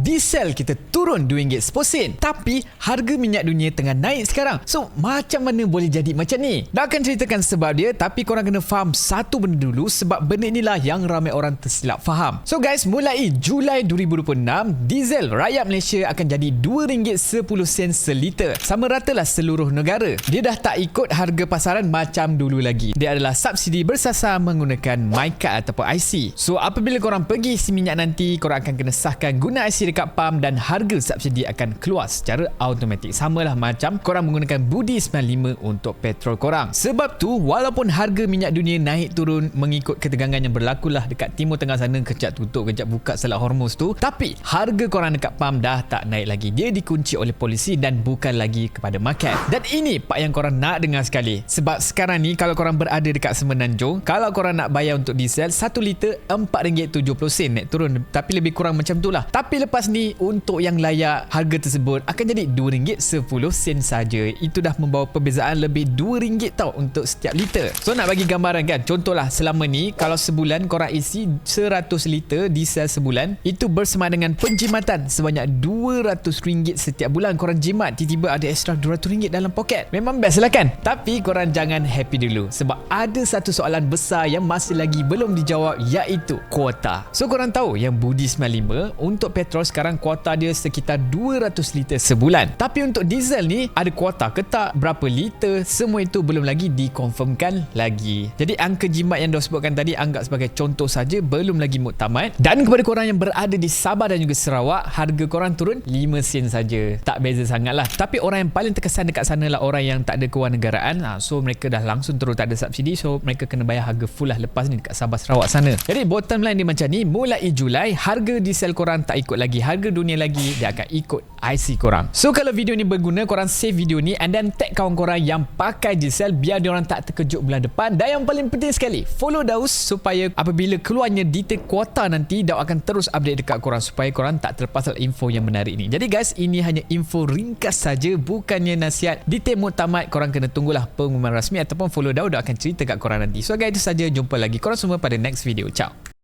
diesel kita turun RM2 seposen. Tapi harga minyak dunia tengah naik sekarang. So macam mana boleh jadi macam ni? Dah akan ceritakan sebab dia, tapi korang kena faham satu benda dulu, sebab benda inilah yang ramai orang tersilap faham. So guys, mulai Julai 2026, diesel rakyat Malaysia akan jadi RM2.10 seliter. Sama ratalah seluruh negara. Dia dah tak ikut harga pasaran macam dulu lagi. Dia adalah subsidi bersasar menggunakan MyCard ataupun IC. So apabila korang pergi isi minyak nanti, korang akan kena sahkan guna IC dekat pam dan harga subsidi akan keluar secara automatik. Samalah macam korang menggunakan Budi 95 untuk petrol korang. Sebab tu walaupun harga minyak dunia naik turun mengikut ketegangan yang berlakulah dekat timur tengah sana, kejap tutup kejap buka Selat Hormuz tu, tapi harga korang dekat pam dah tak naik lagi. Dia dikunci oleh polisi dan bukan lagi kepada market. Dan ini part yang korang nak dengar sekali, sebab sekarang ni kalau korang berada dekat Semenanjung, kalau korang nak bayar untuk diesel 1 liter RM4.70 naik turun, tapi lebih kurang macam tu lah. Tapi lepas ni untuk yang layak, harga tersebut akan jadi RM2.10 saja. Itu dah membawa perbezaan lebih RM2 tau untuk setiap liter. So nak bagi gambaran kan, contohlah selama ni kalau sebulan korang isi 100 liter diesel sebulan, itu bersama dengan penjimatan sebanyak RM200 setiap bulan. Korang jimat, tiba-tiba ada extra RM200 dalam poket. Memang best lah kan? Tapi korang jangan happy dulu, sebab ada satu soalan besar yang masih lagi belum dijawab, iaitu kuota. So korang tahu yang Budi 95 untuk petrol sekarang kuota dia sekitar 200 liter sebulan. Tapi untuk diesel ni ada kuota ke tak, berapa liter, semua itu belum lagi dikonfirmkan lagi. Jadi angka jimat yang dah sebutkan tadi anggap sebagai contoh saja, belum lagi muktamad. Dan kepada korang yang berada di Sabah dan juga Sarawak, harga korang turun 5 sen saja. Tak beza sangat lah. Tapi orang yang paling terkesan dekat sana lah orang yang tak ada kewarganegaraan. So mereka dah langsung turun, tak ada subsidi. So mereka kena bayar harga full lah lepas ni dekat Sabah Sarawak sana. Jadi bottom line dia macam ni, mulai Julai harga diesel korang tak ikut lagi harga dunia lagi, dia akan ikut IC korang. So kalau video ni berguna, korang save video ni and then tag kawan korang yang pakai diesel biar diorang tak terkejut bulan depan. Dan yang paling penting sekali, follow Daus supaya apabila keluarnya detail kuota nanti, Daus akan terus update dekat korang supaya korang tak terlepas info yang menarik ni. Jadi guys, ini hanya info ringkas saja, bukannya nasihat detail muktamad. Korang kena tunggulah pengumuman rasmi ataupun follow Daus akan cerita kat korang nanti. So guys, itu saja, jumpa lagi korang semua pada next video. Ciao.